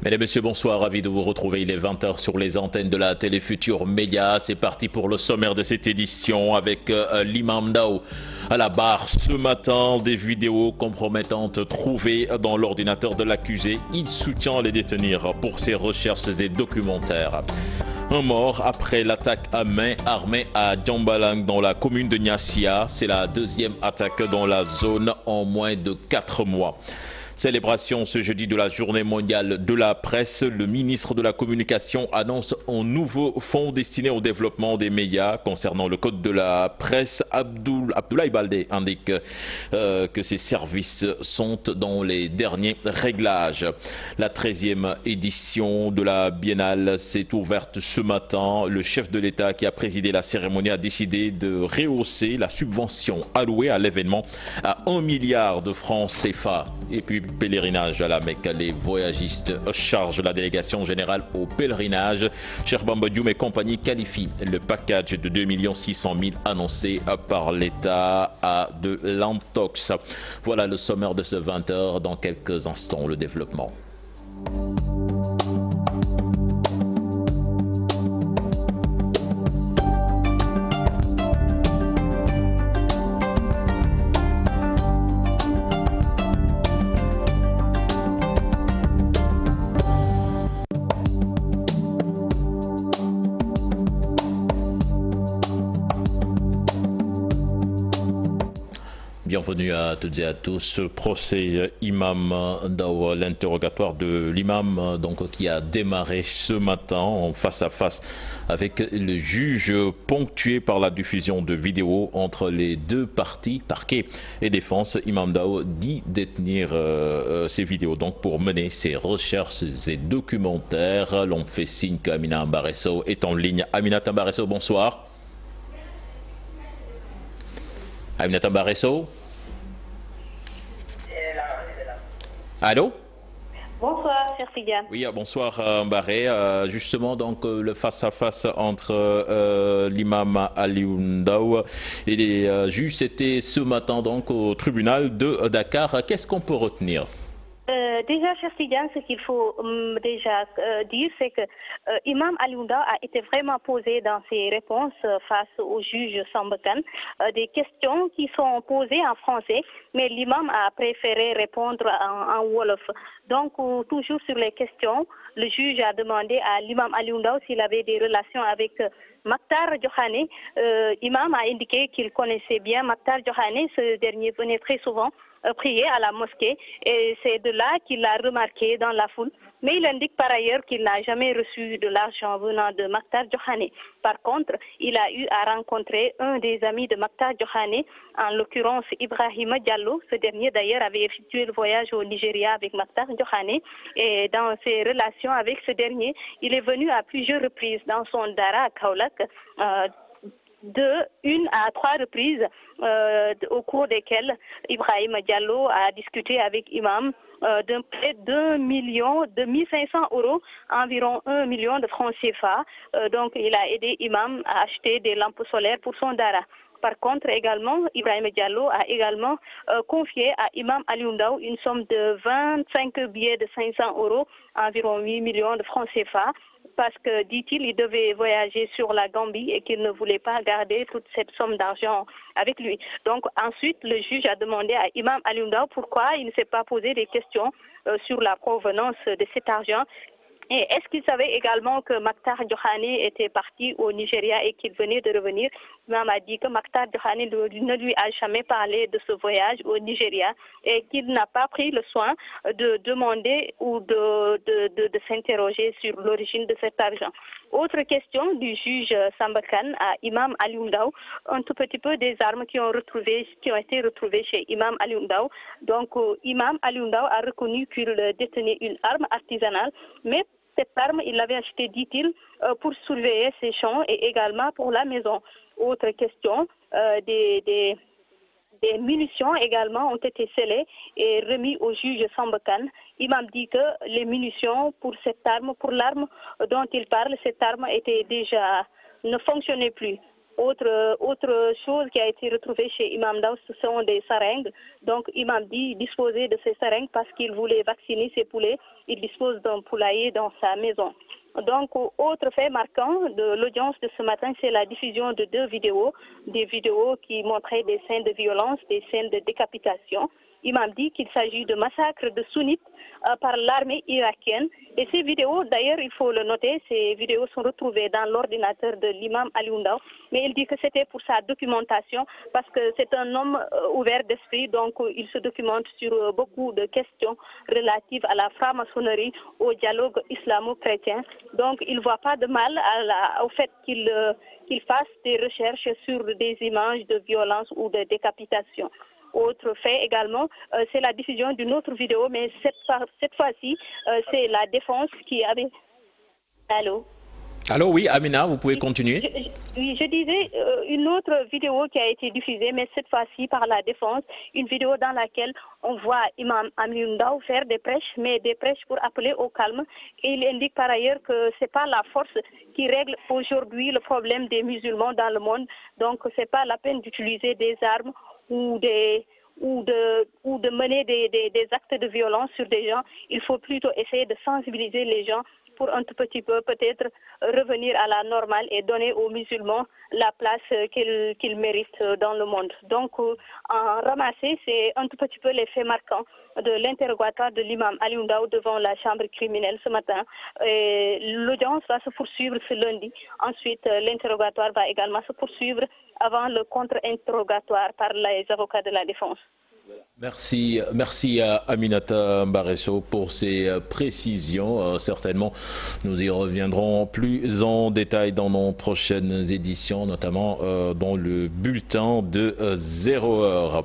Mesdames et messieurs, bonsoir, ravi de vous retrouver. Il est 20 h sur les antennes de la télé Futur Média. C'est parti pour le sommaire de cette édition avec l'imam Ndao à la barre. Ce matin, des vidéos compromettantes trouvées dans l'ordinateur de l'accusé. Il soutient les détenus pour ses recherches et documentaires. Un mort après l'attaque à main armée à Djambalang dans la commune de Nyassia. C'est la deuxième attaque dans la zone en moins de 4 mois. Célébration ce jeudi de la journée mondiale de la presse. Le ministre de la Communication annonce un nouveau fonds destiné au développement des médias. Concernant le code de la presse, Abdoulaye Baldé indique que ces services sont dans les derniers réglages. La 13e édition de la Biennale s'est ouverte ce matin. Le chef de l'État qui a présidé la cérémonie a décidé de rehausser la subvention allouée à l'événement à 1 milliard de francs CFA. Et puis pèlerinage à la Mecque, les voyagistes chargent la délégation générale au pèlerinage. Cheikh Bamba Dioum et compagnie qualifient le package de 2 600 000 annoncé par l'État à de l'Antox. Voilà le sommaire de ce 20 h. Dans quelques instants, le développement. Bienvenue à toutes et à tous. Procès Imam Ndao, l'interrogatoire de l'imam qui a démarré ce matin en face à face avec le juge, ponctué par la diffusion de vidéos entre les deux parties, parquet et défense. Imam Ndao dit détenir ces vidéos pour mener ses recherches et documentaires. L'on fait signe qu'Amina Mbaresso est en ligne. Aminata Mbaresso, bonsoir. Aminata Mbaresso. Allô? Bonsoir, cher Figan. Oui, bonsoir Mbaré. Justement, le face-à-face entre l'imam Aliou Ndao et les juges, c'était ce matin au tribunal de Dakar. Qu'est-ce qu'on peut retenir? Déjà, cher Figan, ce qu'il faut déjà dire, c'est que Imam Aliou Ndao a été vraiment posé dans ses réponses face au juge Sambakan des questions qui sont posées en français, mais l'imam a préféré répondre en wolof. Donc, toujours sur les questions, le juge a demandé à l'imam Aliou Ndao s'il avait des relations avec Maktar Diokhane. Imam a indiqué qu'il connaissait bien Maktar Diokhane. Ce dernier venait très souvent prier à la mosquée et c'est de là qu'il l'a remarqué dans la foule. Mais il indique par ailleurs qu'il n'a jamais reçu de l'argent venant de Maktar Diokhane. Par contre, il a eu à rencontrer un des amis de Maktar Diokhane, en l'occurrence Ibrahima Diallo. Ce dernier d'ailleurs avait effectué le voyage au Nigeria avec Maktar Diokhane et dans ses relations avec ce dernier, il est venu à plusieurs reprises dans son dara à Kaolack, de 1 à 3 reprises au cours desquelles Ibrahima Diallo a discuté avec Imam d'un prêt d'1 million, de 1500 €, environ 1 million de francs CFA. Donc il a aidé Imam à acheter des lampes solaires pour son dara. Par contre, également, Ibrahima Diallo a également confié à Imam Aliou Ndao une somme de 25 billets de 500 €, environ 8 millions de francs CFA, parce que, dit-il, il devait voyager sur la Gambie et qu'il ne voulait pas garder toute cette somme d'argent avec lui. Donc ensuite, le juge a demandé à Imam Aliou Ndao pourquoi il ne s'est pas posé des questions sur la provenance de cet argent. Et est-ce qu'il savait également que Maktar Diokhane était parti au Nigeria et qu'il venait de revenir? L'imam a dit que Maktar Diokhane ne lui a jamais parlé de ce voyage au Nigeria et qu'il n'a pas pris le soin de demander ou de s'interroger sur l'origine de cet argent. Autre question du juge Sambakan à Imam Aliou Ndao, un tout petit peu des armes qui ont été retrouvées chez Imam Aliou Ndao. Donc Imam Aliou Ndao a reconnu qu'il détenait une arme artisanale, mais cette arme, il l'avait achetée, dit-il, pour surveiller ses champs et également pour la maison. Autre question, des munitions également ont été scellées et remises au juge Sambakan. Imam dit que les munitions pour cette arme, pour l'arme dont il parle, cette arme ne fonctionnait plus. Autre chose qui a été retrouvée chez Imam Ndao, ce sont des seringues. Donc, Imam dit disposer de ces seringues parce qu'il voulait vacciner ses poulets. Il dispose d'un poulailler dans sa maison. Donc, autre fait marquant de l'audience de ce matin, c'est la diffusion de des vidéos qui montraient des scènes de violence, des scènes de décapitation. Imam dit qu'il s'agit de massacres de sunnites par l'armée irakienne. Et ces vidéos, d'ailleurs, il faut le noter, ces vidéos sont retrouvées dans l'ordinateur de l'imam Aliou Ndao. Mais il dit que c'était pour sa documentation parce que c'est un homme ouvert d'esprit, donc il se documente sur beaucoup de questions relatives à la franc-maçonnerie, au dialogue islamo-chrétien. Donc il ne voit pas de mal au fait qu'il fasse des recherches sur des images de violence ou de décapitation. Autre fait également, c'est la diffusion d'une autre vidéo, mais cette fois-ci, c'est la défense qui avait... Allô? Allô, oui, Amina, vous pouvez continuer. Je disais une autre vidéo qui a été diffusée, mais cette fois-ci par la défense, une vidéo dans laquelle on voit Imam Aliou Ndao faire des prêches, mais des prêches pour appeler au calme. Et il indique par ailleurs que ce n'est pas la force qui règle aujourd'hui le problème des musulmans dans le monde. Donc, ce n'est pas la peine d'utiliser des armes ou de mener des actes de violence sur des gens. Il faut plutôt essayer de sensibiliser les gens pour un tout petit peu peut-être revenir à la normale et donner aux musulmans la place qu'ils méritent dans le monde. Donc, en ramasser, c'est un tout petit peu l'effet marquant de l'interrogatoire de l'imam Aliou Ndao devant la chambre criminelle ce matin. L'audience va se poursuivre ce lundi. Ensuite, l'interrogatoire va également se poursuivre avant le contre-interrogatoire par les avocats de la défense. Merci à Aminata Mbaresso pour ces précisions. Certainement, nous y reviendrons plus en détail dans nos prochaines éditions, notamment dans le bulletin de 0 heure.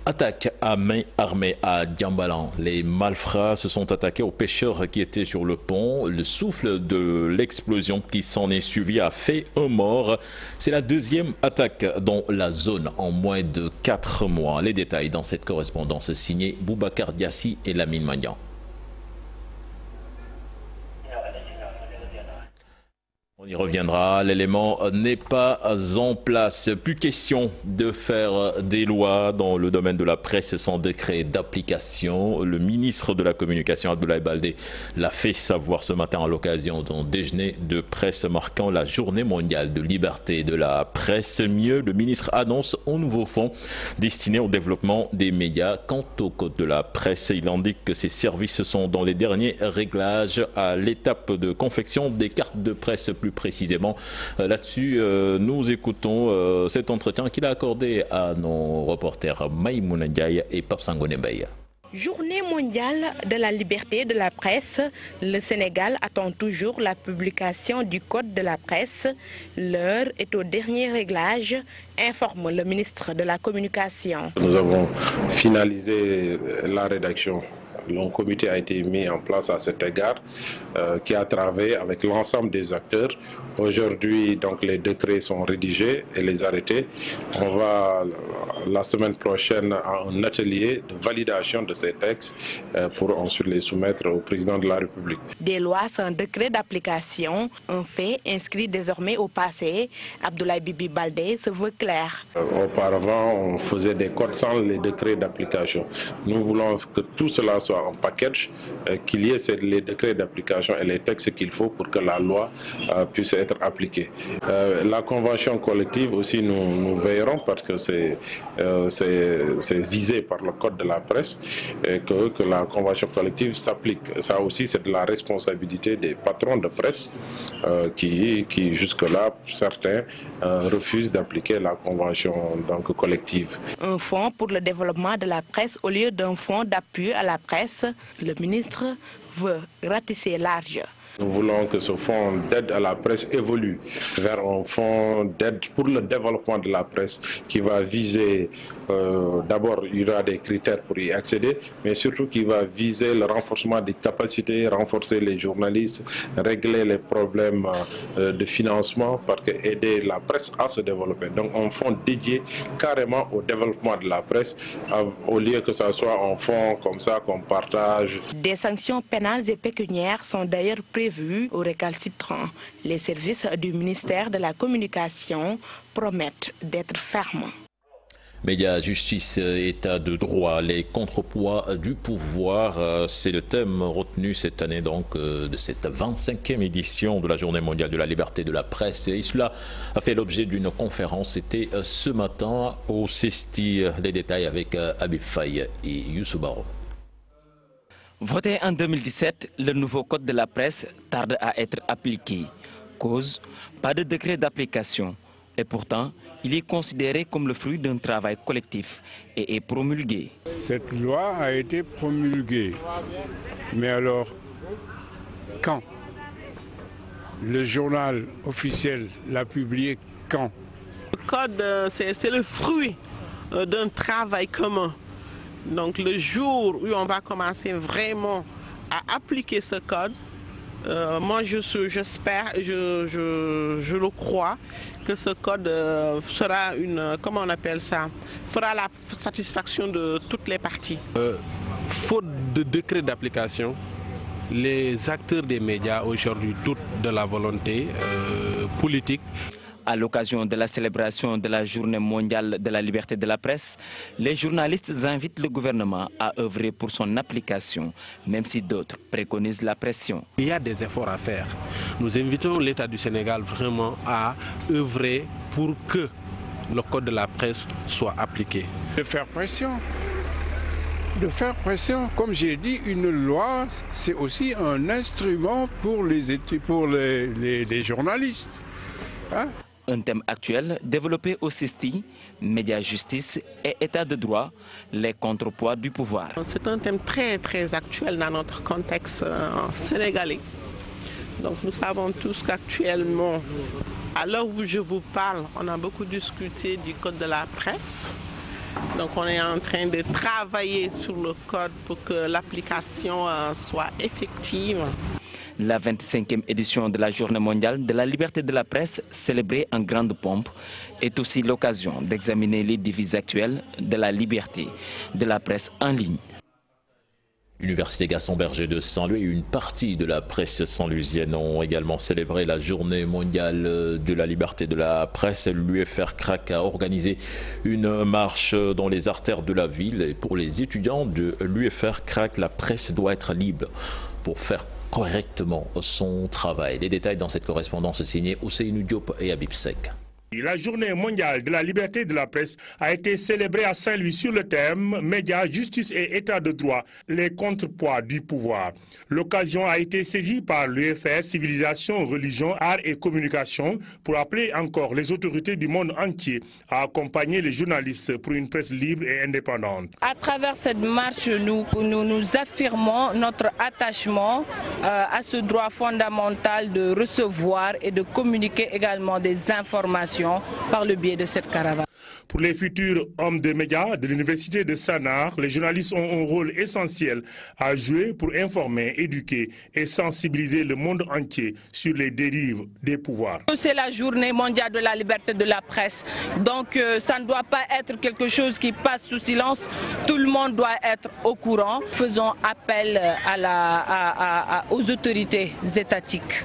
Attaque à main armée à Diambalan. Les malfrats se sont attaqués aux pêcheurs qui étaient sur le pont. Le souffle de l'explosion qui s'en est suivi a fait un mort. C'est la deuxième attaque dans la zone en moins de 4 mois. Les détails dans cette correspondance signée Boubacar Diassi et Lamine Magnan. On y reviendra, l'élément n'est pas en place. Plus question de faire des lois dans le domaine de la presse sans décret d'application. Le ministre de la Communication, Abdoulaye Baldé, l'a fait savoir ce matin à l'occasion d'un déjeuner de presse marquant la journée mondiale de liberté de la presse. Mieux, le ministre annonce un nouveau fonds destiné au développement des médias. Quant au code de la presse, il indique que ces services sont dans les derniers réglages à l'étape de confection des cartes de presse plus précisément. Là-dessus, nous écoutons cet entretien qu'il a accordé à nos reporters Maïmouna Ndiaye et Pape Sangone Mbaye. Journée mondiale de la liberté de la presse, le Sénégal attend toujours la publication du code de la presse. L'heure est au dernier réglage, informe le ministre de la Communication. Nous avons finalisé la rédaction. Un comité a été mis en place à cet égard qui a travaillé avec l'ensemble des acteurs. Aujourd'hui, donc, les décrets sont rédigés et les arrêtés. On va la semaine prochaine à un atelier de validation de ces textes pour ensuite les soumettre au président de la République. Des lois sans décret d'application, un fait inscrit désormais au passé. Abdoulaye Bibi Baldé se veut clair. Auparavant, on faisait des codes sans les décrets d'application. Nous voulons que tout cela soit en package, qu'il y ait les décrets d'application et les textes qu'il faut pour que la loi puisse être appliquée. La convention collective aussi, nous veillerons parce que c'est visé par le code de la presse et que la convention collective s'applique. Ça aussi, c'est de la responsabilité des patrons de presse qui jusque-là, certains refusent d'appliquer la convention donc, collective. Un fonds pour le développement de la presse au lieu d'un fonds d'appui à la presse. Le ministre veut ratisser large. Nous voulons que ce fonds d'aide à la presse évolue vers un fonds d'aide pour le développement de la presse qui va viser, d'abord il y aura des critères pour y accéder, mais surtout qui va viser le renforcement des capacités, renforcer les journalistes, régler les problèmes de financement parce que aider la presse à se développer. Donc un fonds dédié carrément au développement de la presse au lieu que ce soit un fonds comme ça qu'on partage. Des sanctions pénales et pécuniaires sont d'ailleurs prises prévues aux récalcitrants. Les services du ministère de la Communication promettent d'être fermes. Médias, justice, état de droit, les contrepoids du pouvoir, c'est le thème retenu cette année donc de cette 25e édition de la Journée mondiale de la liberté de la presse. Et cela a fait l'objet d'une conférence, c'était ce matin au CESTI. Les détails avec Habib Faye et Youssou Baro. Voté en 2017, le nouveau code de la presse tarde à être appliqué. Cause, pas de décret d'application. Et pourtant, il est considéré comme le fruit d'un travail collectif et est promulgué. Cette loi a été promulguée. Mais alors, quand? Le journal officiel l'a publié quand? Le code, c'est le fruit d'un travail commun. Donc le jour où on va commencer vraiment à appliquer ce code, moi j'espère, je le crois, que ce code sera comment on appelle ça, fera la satisfaction de toutes les parties. Faute de décret d'application, les acteurs des médias aujourd'hui doutent de la volonté politique. À l'occasion de la célébration de la Journée mondiale de la liberté de la presse, les journalistes invitent le gouvernement à œuvrer pour son application, même si d'autres préconisent la pression. Il y a des efforts à faire. Nous invitons l'État du Sénégal vraiment à œuvrer pour que le code de la presse soit appliqué. De faire pression. De faire pression. Comme j'ai dit, une loi, c'est aussi un instrument pour les journalistes. Hein? Un thème actuel développé au CESTI, médias, justice et état de droit, les contrepoids du pouvoir. C'est un thème très actuel dans notre contexte sénégalais. Donc nous savons tous qu'actuellement, à l'heure où je vous parle, on a beaucoup discuté du code de la presse. Donc on est en train de travailler sur le code pour que l'application soit effective. La 25e édition de la Journée mondiale de la liberté de la presse, célébrée en grande pompe, est aussi l'occasion d'examiner les défis actuels de la liberté de la presse en ligne. L'Université Gaston Berger de Saint-Louis et une partie de la presse saint-louisienne ont également célébré la Journée mondiale de la liberté de la presse. L'UFR CRAC a organisé une marche dans les artères de la ville. Et pour les étudiants de l'UFR CRAC, la presse doit être libre pour faire correctement son travail. Les détails dans cette correspondance signée Ousseynou Diop et Habib Sek. La Journée mondiale de la liberté de la presse a été célébrée à Saint-Louis sur le thème « Médias, justice et état de droit, les contrepoids du pouvoir ». L'occasion a été saisie par l'UFR Civilisation, Religion, Arts et Communication pour appeler encore les autorités du monde entier à accompagner les journalistes pour une presse libre et indépendante. À travers cette marche, nous affirmons notre attachement à ce droit fondamental de recevoir et de communiquer également des informations par le biais de cette caravane. Pour les futurs hommes des médias de l'université de Sanar, les journalistes ont un rôle essentiel à jouer pour informer, éduquer et sensibiliser le monde entier sur les dérives des pouvoirs. C'est la Journée mondiale de la liberté de la presse, donc ça ne doit pas être quelque chose qui passe sous silence. Tout le monde doit être au courant. Faisons appel aux autorités étatiques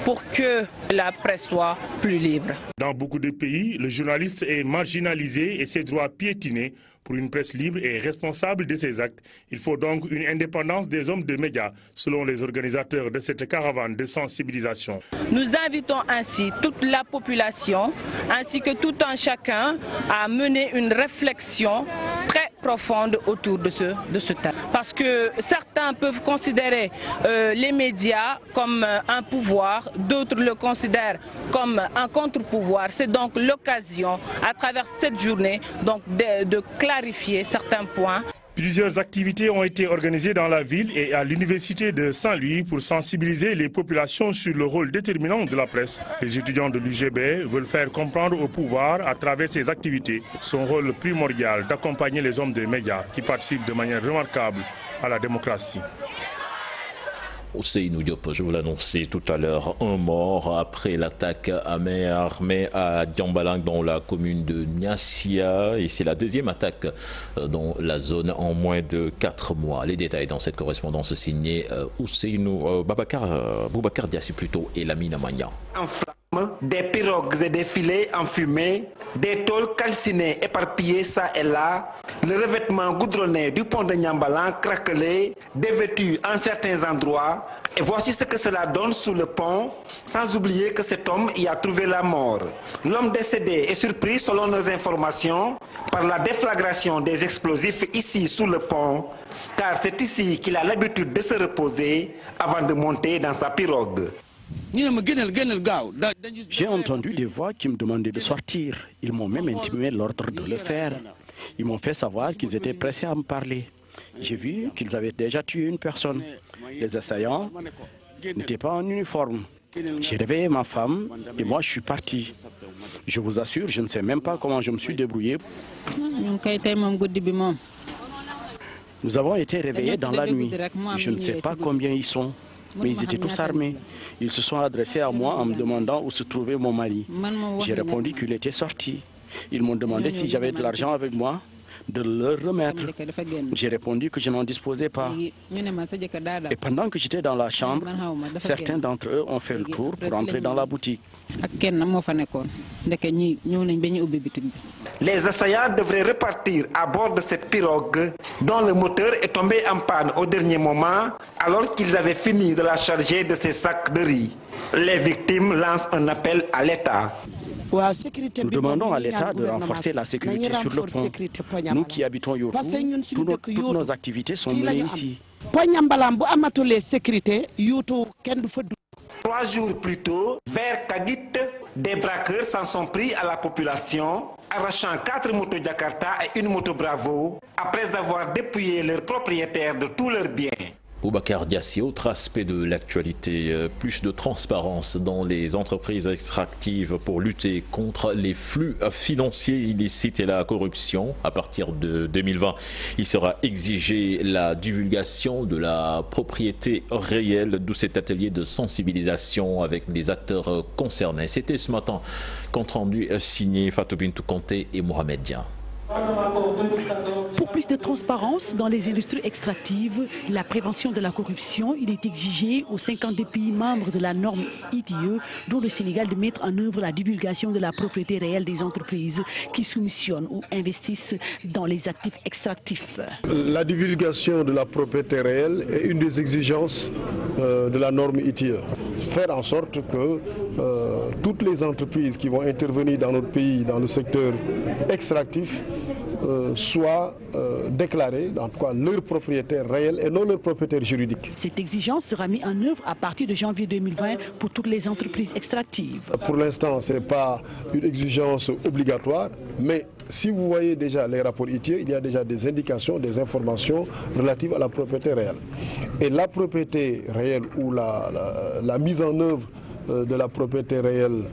pour que la presse soit plus libre. Dans beaucoup de pays, le journaliste est marginalisé et ses droits piétinés. Pour une presse libre et responsable de ses actes, il faut donc une indépendance des hommes de médias, selon les organisateurs de cette caravane de sensibilisation. Nous invitons ainsi toute la population, ainsi que tout un chacun, à mener une réflexion très profonde autour de ce thème. Parce que certains peuvent considérer les médias comme un pouvoir, d'autres le considèrent comme un contre-pouvoir. C'est donc l'occasion, à travers cette journée, donc de clarifier certains points. Plusieurs activités ont été organisées dans la ville et à l'université de Saint-Louis pour sensibiliser les populations sur le rôle déterminant de la presse. Les étudiants de l'UGB veulent faire comprendre au pouvoir, à travers ces activités, son rôle primordial d'accompagner les hommes des médias qui participent de manière remarquable à la démocratie. Ousseynou Diop, je vous l'annonçais tout à l'heure, un mort après l'attaque à main armée à Diambalang dans la commune de Niassia. Et c'est la deuxième attaque dans la zone en moins de 4 mois. Les détails dans cette correspondance signée Ousseynou Boubacar Diassi plutôt et Lamine Amagna. Des pirogues et des filets enfumés, des tôles calcinées éparpillées ça et là, le revêtement goudronné du pont de Niambalang craquelé, dévêtu en certains endroits. Et voici ce que cela donne sous le pont, sans oublier que cet homme y a trouvé la mort. L'homme décédé est surpris, selon nos informations, par la déflagration des explosifs ici sous le pont, car c'est ici qu'il a l'habitude de se reposer avant de monter dans sa pirogue. J'ai entendu des voix qui me demandaient de sortir. Ils m'ont même intimé l'ordre de le faire. Ils m'ont fait savoir qu'ils étaient pressés à me parler. J'ai vu qu'ils avaient déjà tué une personne. Les assaillants n'étaient pas en uniforme. J'ai réveillé ma femme et moi je suis parti. Je vous assure, je ne sais même pas comment je me suis débrouillé. Nous avons été réveillés dans la nuit. Je ne sais pas combien ils sont. Mais ils étaient tous armés. Ils se sont adressés à moi en me demandant où se trouvait mon mari. J'ai répondu qu'il était sorti. Ils m'ont demandé si j'avais de l'argent avec moi, de leur remettre. J'ai répondu que je n'en disposais pas. Et pendant que j'étais dans la chambre, certains d'entre eux ont fait le tour pour entrer dans la boutique. Les assaillants devraient repartir à bord de cette pirogue dont le moteur est tombé en panne au dernier moment alors qu'ils avaient fini de la charger de ces sacs de riz. Les victimes lancent un appel à l'État. Nous demandons à l'État de renforcer la sécurité sur le pont. Nous qui habitons Yotou, toutes nos activités sont menées ici. 3 jours plus tôt, vers Kagit, des braqueurs s'en sont pris à la population, arrachant 4 motos Jakarta et une moto Bravo, après avoir dépouillé leurs propriétaires de tous leurs biens. Boubacar Diassi, autre aspect de l'actualité, plus de transparence dans les entreprises extractives pour lutter contre les flux financiers illicites et la corruption. À partir de 2020, il sera exigé la divulgation de la propriété réelle, d'où cet atelier de sensibilisation avec les acteurs concernés. C'était ce matin, compte rendu signé Fatou Bintou Conté et Mohamed Dia. Pour plus de transparence dans les industries extractives, la prévention de la corruption, il est exigé aux 52 pays membres de la norme ITIE, dont le Sénégal, de mettre en œuvre la divulgation de la propriété réelle des entreprises qui soumissionnent ou investissent dans les actifs extractifs. La divulgation de la propriété réelle est une des exigences de la norme ITIE. Faire en sorte que toutes les entreprises qui vont intervenir dans notre pays, dans le secteur extractif, soient déclarées, en tout cas leurs propriétaires réels et non leurs propriétaires juridiques. Cette exigence sera mise en œuvre à partir de janvier 2020 pour toutes les entreprises extractives. Pour l'instant, ce n'est pas une exigence obligatoire, mais si vous voyez déjà les rapports ITIE, il y a déjà des indications, des informations relatives à la propriété réelle. Et la propriété réelle ou la mise en œuvre de la propriété réelle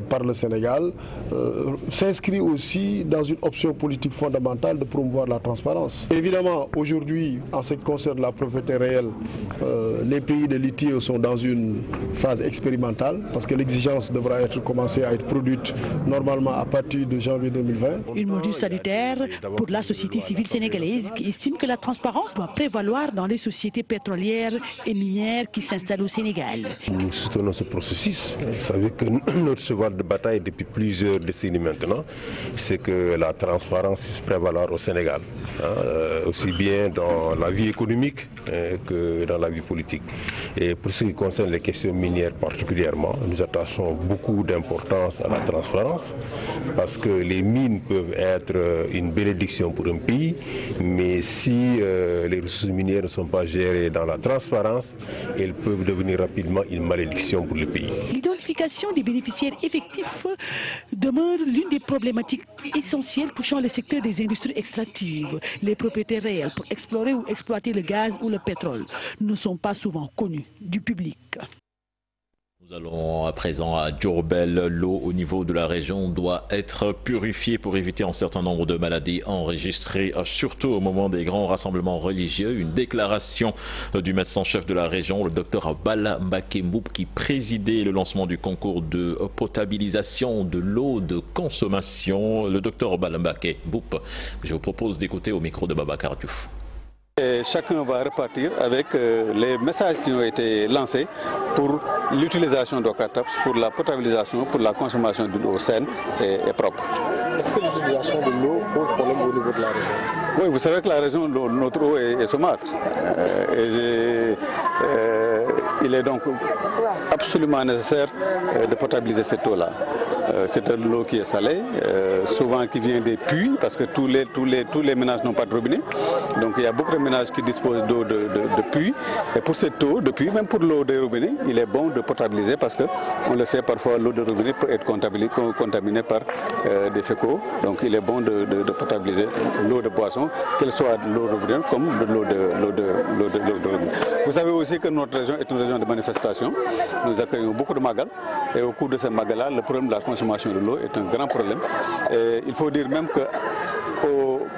par le Sénégal s'inscrit aussi dans une option politique fondamentale de promouvoir la transparence. Évidemment, aujourd'hui, en ce qui concerne la propriété réelle, les pays de l'ITIE sont dans une phase expérimentale parce que l'exigence devra commencer à être produite normalement à partir de janvier 2020. Une mesure salutaire pour la société civile sénégalaise qui estime que la transparence doit prévaloir dans les sociétés pétrolières et minières qui s'installent au Sénégal. Nous soutenons ce processus. Vous savez que notre cheval de bataille depuis plusieurs décennies maintenant, c'est que la transparence puisse prévaloir au Sénégal, aussi bien dans la vie économique que dans la vie politique. Et pour ce qui concerne les questions minières particulièrement, nous attachons beaucoup d'importance à la transparence parce que les mines peuvent être une bénédiction pour un pays, mais si les ressources minières ne sont pas gérées dans la transparence, elles peuvent devenir rapidement une malédiction pour le pays. L'identification des bénéficiaires effectifs demeure l'une des problématiques essentielles touchant le secteur des industries extractives. Les propriétaires réels pour explorer ou exploiter le gaz ou le pétrole ne sont pas souvent connus du public. Nous allons à présent à Diourbel. L'eau au niveau de la région doit être purifiée pour éviter un certain nombre de maladies enregistrées, surtout au moment des grands rassemblements religieux. Une déclaration du médecin-chef de la région, le docteur Bala Mbaké Mboup, qui présidait le lancement du concours de potabilisation de l'eau de consommation. Le docteur Bala Mbaké Mboup, je vous propose d'écouter au micro de Babacar Diouf. Et chacun va repartir avec les messages qui ont été lancés pour l'utilisation d'Okataps, pour la potabilisation, pour la consommation d'une eau saine et propre. Est-ce que l'utilisation de l'eau pose problème au niveau de la région? Oui, vous savez que la région, notre eau est saumâtre. Il est donc absolument nécessaire de potabiliser cette eau-là. C'est de l'eau qui est salée, souvent qui vient des puits, parce que tous les ménages n'ont pas de robinet. Donc il y a beaucoup de ménages qui disposent d'eau de puits. Et pour cette eau de puits, même pour l'eau des robinets, il est bon de potabiliser parce qu'on le sait, parfois l'eau de robinet peut être contaminée par des fécaux. Donc il est bon de potabiliser l'eau de boisson, qu'elle soit de l'eau de robinet comme de l'eau de robinet. Vous savez aussi que notre région est une région de manifestation. Nous accueillons beaucoup de magal. Et au cours de ces magal-là, le problème de la consommation de l'eau est un grand problème. Et il faut dire même que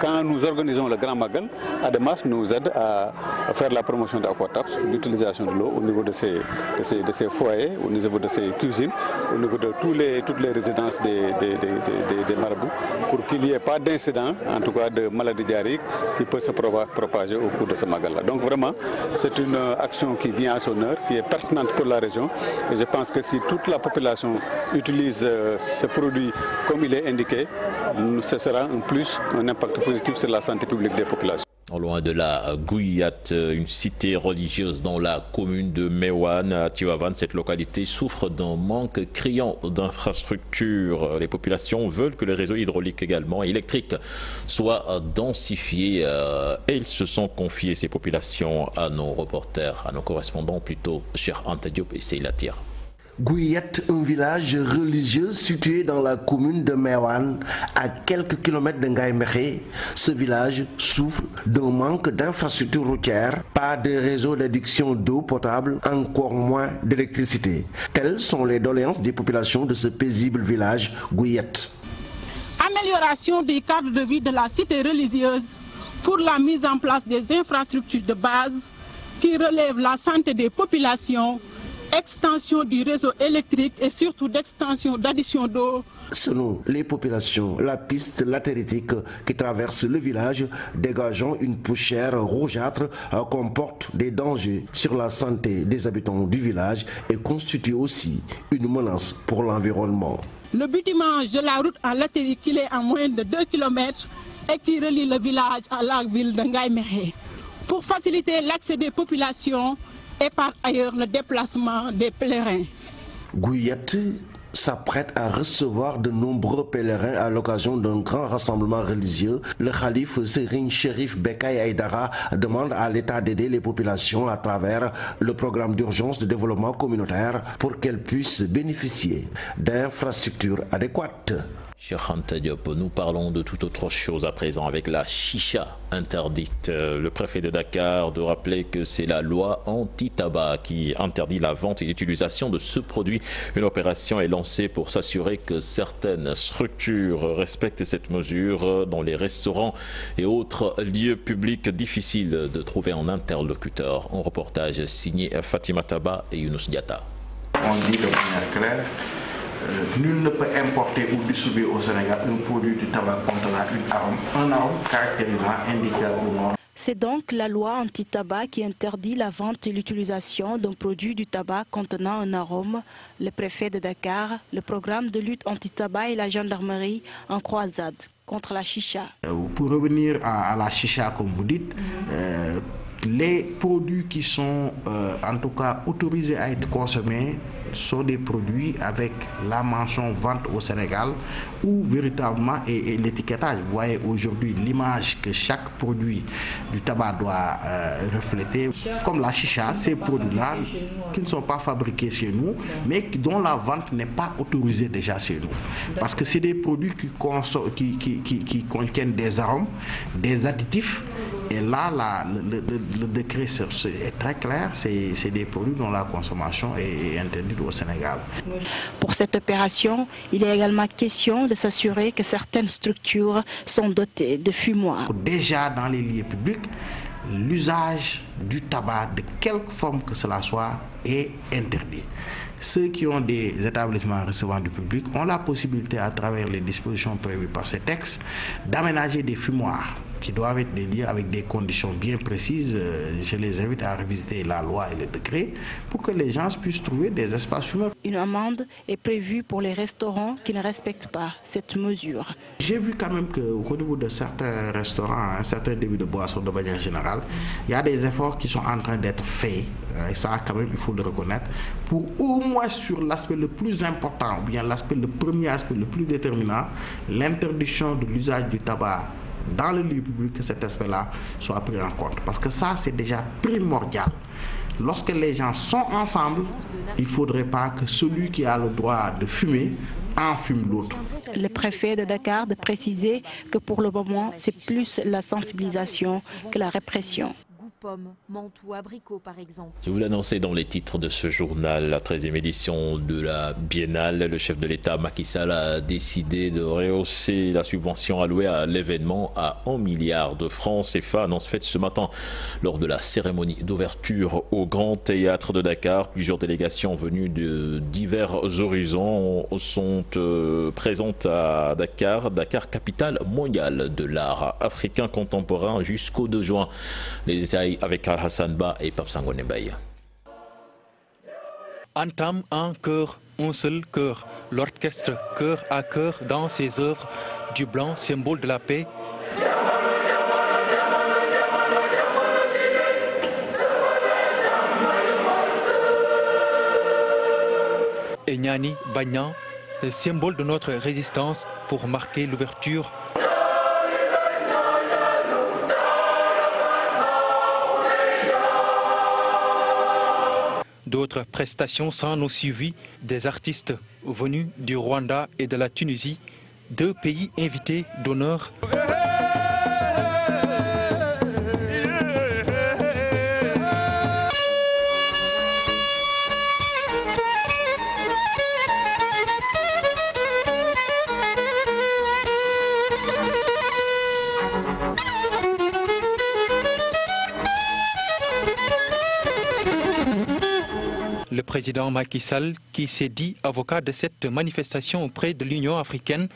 quand nous organisons le Grand Magal, Ademas nous aide à faire la promotion d'Aquataps, l'utilisation de l'eau au niveau de ces foyers, au niveau de ces cuisines, au niveau de toutes les résidences des marabouts, pour qu'il n'y ait pas d'incident, en tout cas de maladies diarrhéiques qui peuvent se propager au cours de ce Magal-là. Donc vraiment, c'est une action qui vient à son heure, qui est pertinente pour la région. Et je pense que si toute la population utilise ce produit comme il est indiqué, ce sera un plus, un impact positif sur la santé publique des populations. Loin de la Guyate, une cité religieuse dans la commune de Mewan, à Tivaouane, cette localité souffre d'un manque criant d'infrastructures. Les populations veulent que les réseaux hydrauliques également et électriques soient densifiés. Elles se sont confiées, ces populations, à nos reporters, à nos correspondants plutôt, Cheikh Anta Diop et Seyla Tir. Guyate, un village religieux situé dans la commune de Mewan, à quelques kilomètres de Ngaïméré. Ce village souffre d'un manque d'infrastructures routières, pas de réseau d'adduction d'eau potable, encore moins d'électricité. Telles sont les doléances des populations de ce paisible village Guyate. Amélioration des cadres de vie de la cité religieuse pour la mise en place des infrastructures de base qui relèvent la santé des populations, extension du réseau électrique et surtout d'extension d'addition d'eau. Selon les populations, la piste latéritique qui traverse le village, dégageant une poussière rougeâtre, comporte des dangers sur la santé des habitants du village et constitue aussi une menace pour l'environnement. Le bitumage de la route en latérique qui est en moins de 2 km et qui relie le village à la ville de Ngaïméré. Pour faciliter l'accès des populations, et par ailleurs le déplacement des pèlerins. Guyate s'apprête à recevoir de nombreux pèlerins à l'occasion d'un grand rassemblement religieux. Le calife Serigne Chérif Bekay Aïdara demande à l'État d'aider les populations à travers le programme d'urgence de développement communautaire pour qu'elles puissent bénéficier d'infrastructures adéquates. Cheikh Anta Diop, nous parlons de toute autre chose à présent avec la chicha interdite. Le préfet de Dakar de rappeler que c'est la loi anti-tabac qui interdit la vente et l'utilisation de ce produit. Une opération est lancée pour s'assurer que certaines structures respectent cette mesure dans les restaurants et autres lieux publics difficiles de trouver un interlocuteur. Un reportage signé Fatima Taba et Younous Diatta. On dit de manière claire, nul ne peut importer ou distribuer au Sénégal un produit du tabac contenant un arôme caractérisant, indiqué ou non. C'est donc la loi anti-tabac qui interdit la vente et l'utilisation d'un produit du tabac contenant un arôme. Le préfet de Dakar, le programme de lutte anti-tabac et la gendarmerie en croisade contre la chicha. Pour revenir à la chicha, comme vous dites, les produits qui sont en tout cas autorisés à être consommés sont des produits avec la mention vente au Sénégal où véritablement est l'étiquetage. Vous voyez aujourd'hui l'image que chaque produit du tabac doit refléter. Comme la chicha, ces produits-là qui ne sont pas fabriqués chez nous, mais dont la vente n'est pas autorisée déjà chez nous. Parce que c'est des produits qui contiennent des arômes, des additifs. Et là, le décret est très clair, c'est des produits dont la consommation est interdite au Sénégal. Pour cette opération, il est également question de s'assurer que certaines structures sont dotées de fumoirs. Déjà dans les lieux publics, l'usage du tabac, de quelque forme que cela soit, est interdit. Ceux qui ont des établissements recevant du public ont la possibilité, à travers les dispositions prévues par ces textes, d'aménager des fumoirs qui doivent être des lieux avec des conditions bien précises. Je les invite à revisiter la loi et le décret pour que les gens puissent trouver des espaces fumeurs. Une amende est prévue pour les restaurants qui ne respectent pas cette mesure. J'ai vu quand même qu'au niveau de certains restaurants, un certain débit de boissons de manière générale, il y a des efforts qui sont en train d'être faits, et ça quand même il faut le reconnaître, pour au moins sur l'aspect le plus important, ou bien le premier aspect le plus déterminant, l'interdiction de l'usage du tabac dans le lieu public, que cet aspect-là soit pris en compte. Parce que ça, c'est déjà primordial. Lorsque les gens sont ensemble, il ne faudrait pas que celui qui a le droit de fumer en fume l'autre. Le préfet de Dakar de préciser que pour le moment, c'est plus la sensibilisation que la répression. Pommes, menthe ou abricot par exemple. Je vous l'annonçais dans les titres de ce journal, la 13e édition de la Biennale. Le chef de l'État Macky Sall a décidé de rehausser la subvention allouée à l'événement à 1 milliard de francs CFA. Annonce faite ce matin lors de la cérémonie d'ouverture au Grand Théâtre de Dakar. Plusieurs délégations venues de divers horizons sont présentes à Dakar, capitale mondiale de l'art africain contemporain jusqu'au 2 juin. Les détails avec Al-Hassan Ba et Pape Sangone Baye. Entame un cœur, un seul cœur. L'orchestre cœur à cœur dans ses œuvres du blanc, symbole de la paix. Et Nyani Bagnan, symbole de notre résistance pour marquer l'ouverture. D'autres prestations s'en ont suivi, des artistes venus du Rwanda et de la Tunisie, 2 pays invités d'honneur. Le président Macky Sall, qui s'est dit avocat de cette manifestation auprès de l'Union africaine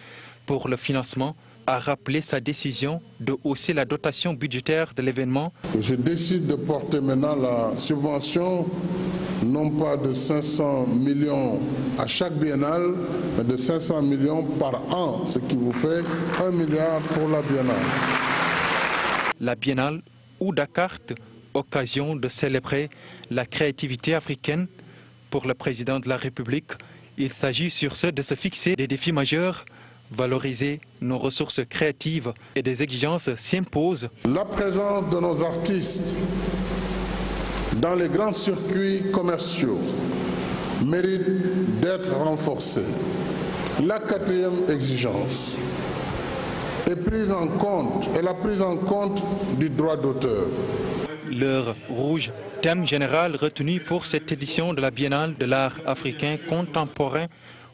pour le financement, a rappelé sa décision de hausser la dotation budgétaire de l'événement. Je décide de porter maintenant la subvention, non pas de 500 millions à chaque biennale, mais de 500 millions par an, ce qui vous fait 1 milliard pour la biennale. La biennale ou Dakar, occasion de célébrer la créativité africaine. Pour le président de la République, il s'agit sur ce de se fixer des défis majeurs, valoriser nos ressources créatives et des exigences s'imposent. La présence de nos artistes dans les grands circuits commerciaux mérite d'être renforcée. La 4e exigence est la prise en compte du droit d'auteur. L'heure rouge, thème général retenu pour cette édition de la Biennale de l'art africain contemporain,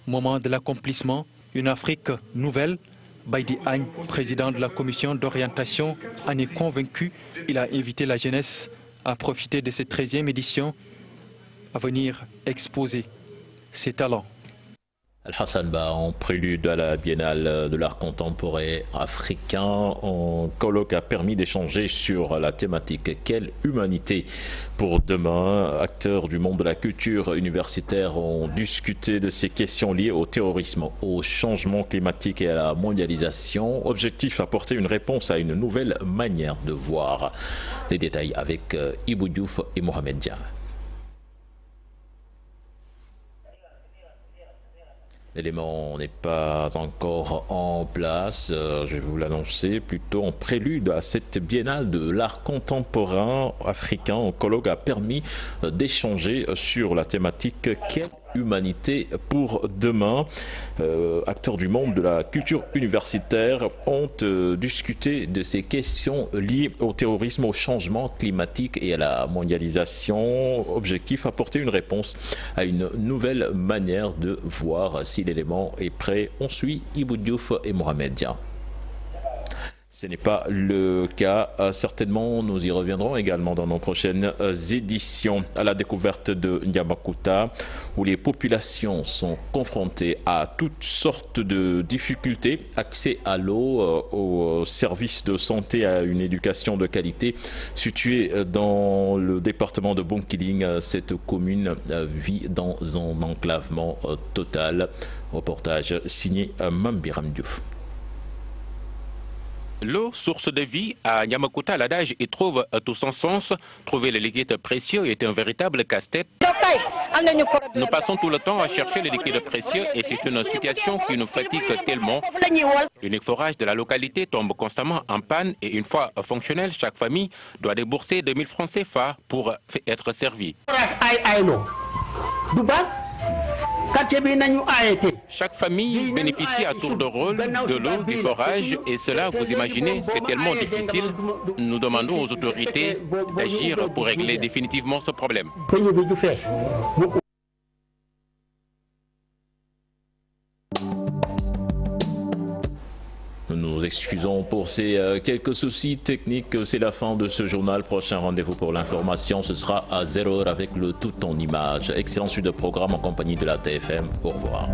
moment de l'accomplissement, une Afrique nouvelle. Baïdi Agne, président de la commission d'orientation, en est convaincu. Il a invité la jeunesse à profiter de cette 13e édition, à venir exposer ses talents. Al-Hassan Ba, en prélude à la Biennale de l'art contemporain africain, un colloque a permis d'échanger sur la thématique « Quelle humanité pour demain ?» Acteurs du monde de la culture universitaire ont discuté de ces questions liées au terrorisme, au changement climatique et à la mondialisation. Objectif, apporter une réponse à une nouvelle manière de voir. Les détails avec Ibou Diouf et Mohamed Dia. L'élément n'est pas encore en place, je vais vous l'annoncer, plutôt en prélude à cette biennale de l'art contemporain africain. Un colloque a permis d'échanger sur la thématique « Quelle humanité pour demain ?» Acteurs du monde de la culture universitaire ont discuté de ces questions liées au terrorisme, au changement climatique et à la mondialisation. Objectif, apporter une réponse à une nouvelle manière de voir. Si l'élément est prêt, on suit Ibou Diouf et Mohamed Dia. Ce n'est pas le cas. Certainement, nous y reviendrons également dans nos prochaines éditions. À la découverte de Nyamakuta, où les populations sont confrontées à toutes sortes de difficultés, accès à l'eau, aux services de santé, à une éducation de qualité. Située dans le département de Bounkiling, cette commune vit dans un enclavement total. Reportage signé Mambiram Diouf. L'eau, source de vie, à Nyamakuta, l'adage y trouve tout son sens. Trouver les liquides précieux est un véritable casse-tête. Nous passons tout le temps à chercher les liquides précieux et c'est une situation qui nous fatigue tellement. L'unique forage de la localité tombe constamment en panne et une fois fonctionnel, chaque famille doit débourser 2000 francs CFA pour être servie. Chaque famille bénéficie à tour de rôle de l'eau, du forage et cela, vous imaginez, c'est tellement difficile. Nous demandons aux autorités d'agir pour régler définitivement ce problème. Nous nous excusons pour ces quelques soucis techniques. C'est la fin de ce journal. Prochain rendez-vous pour l'information, ce sera à 0h avec le tout en image. Excellent suite de programme en compagnie de la TFM. Au revoir.